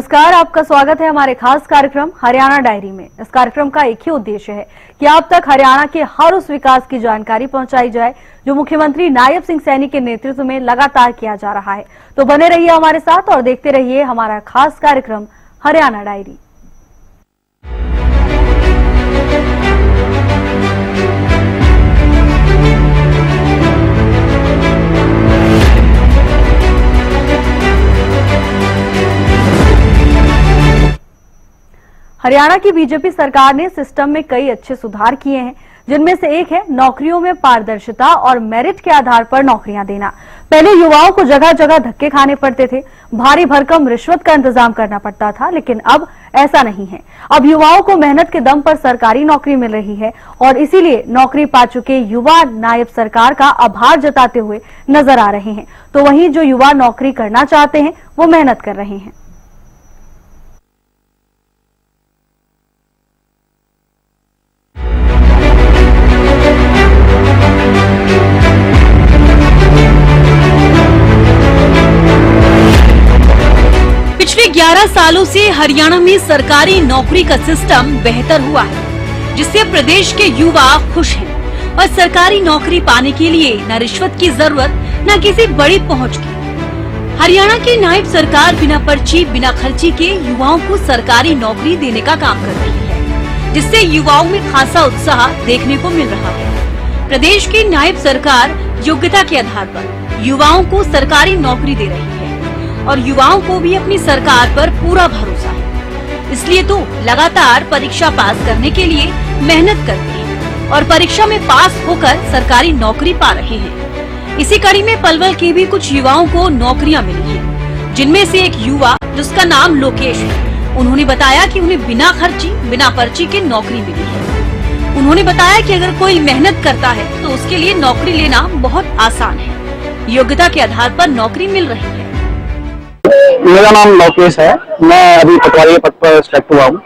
नमस्कार, आपका स्वागत है हमारे खास कार्यक्रम हरियाणा डायरी में। इस कार्यक्रम का एक ही उद्देश्य है कि आप तक हरियाणा के हर उस विकास की जानकारी पहुंचाई जाए जो मुख्यमंत्री नायब सिंह सैनी के नेतृत्व में लगातार किया जा रहा है। तो बने रहिए हमारे साथ और देखते रहिए हमारा खास कार्यक्रम हरियाणा डायरी। हरियाणा की बीजेपी सरकार ने सिस्टम में कई अच्छे सुधार किए हैं, जिनमें से एक है नौकरियों में पारदर्शिता और मेरिट के आधार पर नौकरियां देना। पहले युवाओं को जगह जगह धक्के खाने पड़ते थे, भारी भरकम रिश्वत का इंतजाम करना पड़ता था, लेकिन अब ऐसा नहीं है। अब युवाओं को मेहनत के दम पर सरकारी नौकरी मिल रही है और इसीलिए नौकरी पा चुके युवा नायब सरकार का आभार जताते हुए नजर आ रहे हैं। तो वहीं जो युवा नौकरी करना चाहते हैं वो मेहनत कर रहे हैं। पिछले 11 सालों से हरियाणा में सरकारी नौकरी का सिस्टम बेहतर हुआ है, जिससे प्रदेश के युवा खुश हैं और सरकारी नौकरी पाने के लिए न रिश्वत की जरूरत न किसी बड़ी पहुंच की। हरियाणा की नायब सरकार बिना पर्ची बिना खर्ची के युवाओं को सरकारी नौकरी देने का काम कर रही है, जिससे युवाओं में खासा उत्साह देखने को मिल रहा है। प्रदेश की नायब सरकार योग्यता के आधार पर युवाओं को सरकारी नौकरी दे रही है और युवाओं को भी अपनी सरकार पर पूरा भरोसा है। इसलिए तो लगातार परीक्षा पास करने के लिए मेहनत करते हैं और परीक्षा में पास होकर सरकारी नौकरी पा रहे हैं। इसी कड़ी में पलवल के भी कुछ युवाओं को नौकरियां मिली हैं, जिनमें से एक युवा जिसका नाम लोकेश है, उन्होंने बताया कि उन्हें बिना खर्ची बिना पर्ची के नौकरी मिली है। उन्होंने बताया कि अगर कोई मेहनत करता है तो उसके लिए नौकरी लेना बहुत आसान है। योग्यता के आधार पर नौकरी मिल रही है। मेरा नाम लोकेश है, मैं अभी पटवारी के पद पर सिलेक्ट हुआ हूँ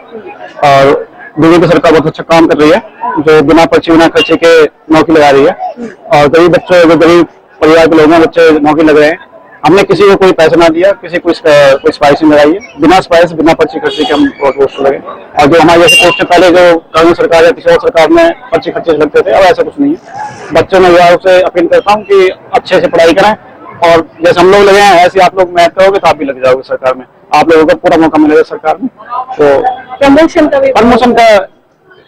और बीजेपी सरकार बहुत अच्छा काम कर रही है, जो बिना पर्ची बिना खर्चे के नौकरी लगा रही है और गरीब बच्चों जो गरीब परिवार के लोगों में बच्चे नौकरी लग रहे हैं। हमने किसी को कोई पैसा ना दिया, किसी को कोई स्पाइस नहीं लगाई है, बिना स्पाइस बिना पर्ची खर्चे के हम पोस्ट लगे। और जो हमारे जैसे पोस्ट पहले जो कांग्रेस सरकार या किसी और सरकार में पर्ची खर्चे लगते थे, अब ऐसा कुछ नहीं है। बच्चों में युवाओं से अपील करता हूँ कि अच्छे से पढ़ाई करें और जैसे हम लोग लगे हैं ऐसे आप लोग मेहनत करोगे तो आप भी लग जाओगे सरकार में, आप लोगों को पूरा मौका मिलेगा सरकार में। तो प्रमोशन का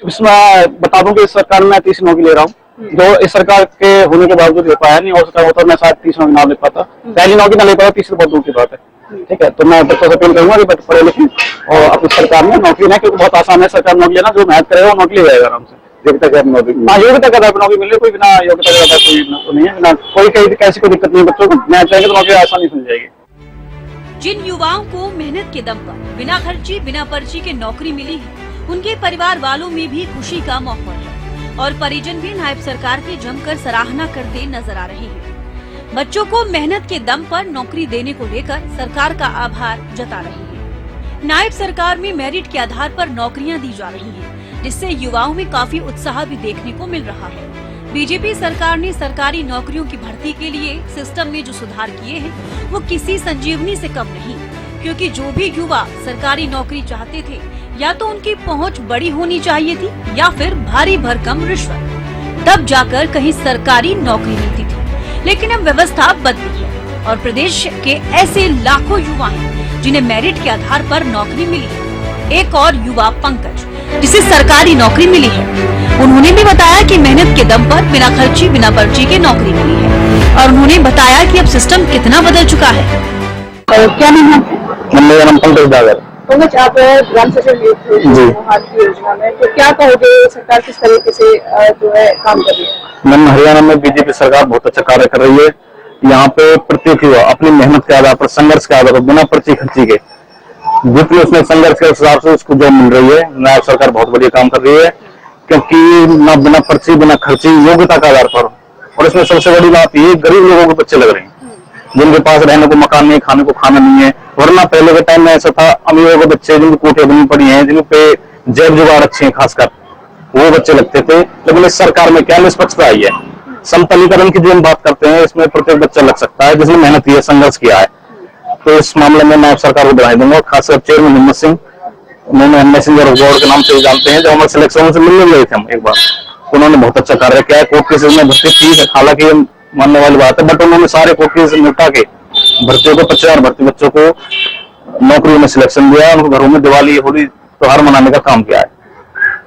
इसमें बता दूं कि इस सरकार में मैं 30 नौकरी ले रहा हूँ, जो इस सरकार के होने के बावजूद ले पाया नहीं, और सरकार होता मैं शायद 30 नौकरी ना ले पाता, पहली नौकरी ना ले पाता, तीसरी बहुत दूर की बात है। ठीक है, तो मैं बच्चों से अपील करूंगा कि पढ़े लिखे और अपनी सरकार में नौकरी लें, क्योंकि बहुत आसान है सरकार नौकरी लेना, जो मेहनत करेगा वो नौकरी ले जाएगा आराम से। योग्यता के नौकरी मिल रही, कोई बिना योग्यता का कोई नहीं है, बिना कोई कैसी कोई दिक्कत नहीं, बच्चों को मेहनत करेंगे तो नौकरी आसानी से मिल जाएगी। जिन युवाओं को मेहनत के दम पर बिना खर्ची बिना पर्ची के नौकरी मिली है, उनके परिवार वालों में भी खुशी का माहौल है और परिजन भी नायब सरकार की जमकर सराहना करते नजर आ रहे हैं। बच्चों को मेहनत के दम पर नौकरी देने को लेकर सरकार का आभार जता रही है। नायब सरकार में मेरिट के आधार पर नौकरियां दी जा रही हैं, जिससे युवाओं में काफी उत्साह भी देखने को मिल रहा है। बीजेपी सरकार ने सरकारी नौकरियों की भर्ती के लिए सिस्टम में जो सुधार किए हैं वो किसी संजीवनी से कम नहीं, क्योंकि जो भी युवा सरकारी नौकरी चाहते थे या तो उनकी पहुंच बड़ी होनी चाहिए थी या फिर भारी भरकम रिश्वत, तब जाकर कहीं सरकारी नौकरी मिलती थी। लेकिन अब व्यवस्था बदली है और प्रदेश के ऐसे लाखों युवा हैं जिन्हें मेरिट के आधार पर नौकरी मिली है। एक और युवा पंकज, जिसे सरकारी नौकरी मिली है, उन्होंने भी बताया कि मेहनत के दम पर बिना खर्ची बिना पर्ची के नौकरी मिली है और उन्होंने बताया कि अब सिस्टम कितना बदल चुका है। क्या नाम है? मेरा नाम पंकज डागर। पंकज, आप ग्राम सचिव योजना में, तो क्या कहोगे सरकार किस तरीके से जो है काम कर रही है? मैम, हरियाणा में बीजेपी सरकार बहुत अच्छा कार्य कर रही है। यहाँ पे प्रत्येक युवा अपनी मेहनत के आधार पर, संघर्ष के आधार पर, बिना पर्ची खर्ची के जितनी उसने संघर्ष के हिसाब से उसको जॉब मिल रही है। नायब सरकार बहुत बढ़िया काम कर रही है, क्योंकि ना बिना पर्ची बिना खर्ची योग्यता के आधार पर, और इसमें सबसे बड़ी बात ये गरीब लोगों के बच्चे लग रहे हैं, जिनके पास रहने को मकान नहीं, खाने को खाना नहीं है। वरना पहले के टाइम में ऐसा था, अमीरों के बच्चे जिनकी कोठियां बनी पड़ी हैं, जिन पे जेब जुगाड़ अच्छे हैं, खासकर वो बच्चे लगते थे। लेकिन इस सरकार में क्या निष्पक्षता आई है, समतलीकरण की जो हम बात करते हैं, इसमें प्रत्येक बच्चा लग सकता है जिसने मेहनत की है, संघर्ष किया है। तो इस मामले में मैं सरकार को बधाई दूंगा। खासकर चेयरमैन हिम्मत सिंह, उन्होंने मैसेंजर बोर्ड के नाम से जानते हैं, जब हमारे सिलेक्शन से मिलने गए थे हम एक बार, तो उन्होंने बहुत अच्छा कार्य किया है। कोर्ट केसेस में भर्ती थी, हालांकि ये मानने वाली बात है, बट उन्होंने सारे कोर्ट केसेस निपटा के भर्तियों को 50,000 भर्ती बच्चों को नौकरियों में सिलेक्शन दिया, उनको घरों में दिवाली होली त्योहार मनाने का काम किया है।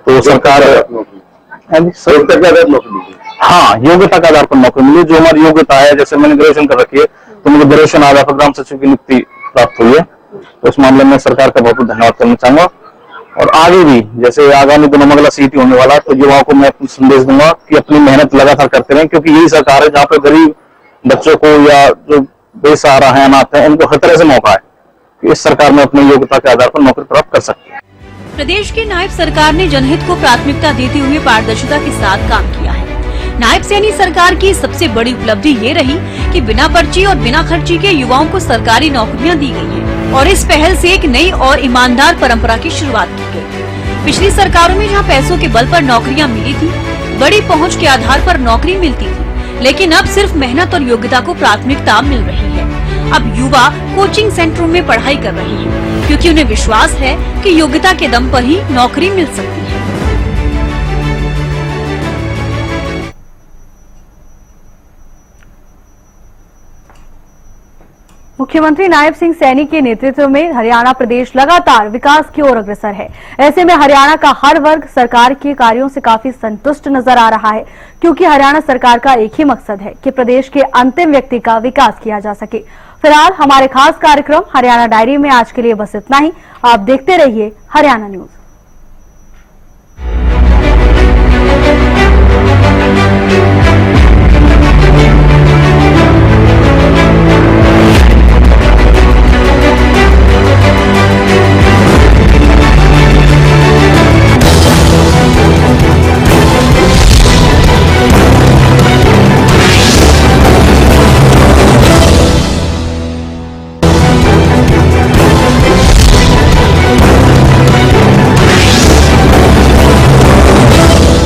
तो सरकार हाँ, योग्यता के आधार पर नौकरी मिली, जो हमारी योग्यता है। जैसे मैंने ग्रेजुएशन कर रखी है, तो मुझे ग्रेजुएशन आधार पर ग्राम सचिव की नियुक्ति प्राप्त हुई है। तो उस मामले में सरकार का बहुत बहुत धन्यवाद करना चाहूंगा। और आगे भी जैसे आगामी दिनों में अगला सीटी होने वाला है, तो युवाओं को मैं संदेश दूंगा कि अपनी मेहनत लगातार करते रहें, क्योंकि यही सरकार है जहाँ पे गरीब बच्चों को या जो बेसहारा है, अनाथ है, उनको हर तरह से मौका है। इस सरकार में अपनी योग्यता के आधार पर नौकरी प्राप्त कर सकते हैं। प्रदेश की नायब सरकार ने जनहित को प्राथमिकता देते हुए पारदर्शिता के साथ काम किया है। नायब सैनी सरकार की सबसे बड़ी उपलब्धि ये रही कि बिना पर्ची और बिना खर्ची के युवाओं को सरकारी नौकरियां दी गई हैं और इस पहल से एक नई और ईमानदार परंपरा की शुरुआत की गई। पिछली सरकारों में जहां पैसों के बल पर नौकरियां मिली थी, बड़ी पहुंच के आधार पर नौकरी मिलती थी, लेकिन अब सिर्फ मेहनत और योग्यता को प्राथमिकता मिल रही है। अब युवा कोचिंग सेंटरों में पढ़ाई कर रहे हैं, क्योंकि उन्हें विश्वास है कि योग्यता के दम पर ही नौकरी मिल सकती है। मुख्यमंत्री नायब सिंह सैनी के नेतृत्व में हरियाणा प्रदेश लगातार विकास की ओर अग्रसर है। ऐसे में हरियाणा का हर वर्ग सरकार के कार्यों से काफी संतुष्ट नजर आ रहा है, क्योंकि हरियाणा सरकार का एक ही मकसद है कि प्रदेश के अंतिम व्यक्ति का विकास किया जा सके। फिलहाल हमारे खास कार्यक्रम हरियाणा डायरी में आज के लिए बस इतना ही। आप देखते रहिए हरियाणा न्यूज।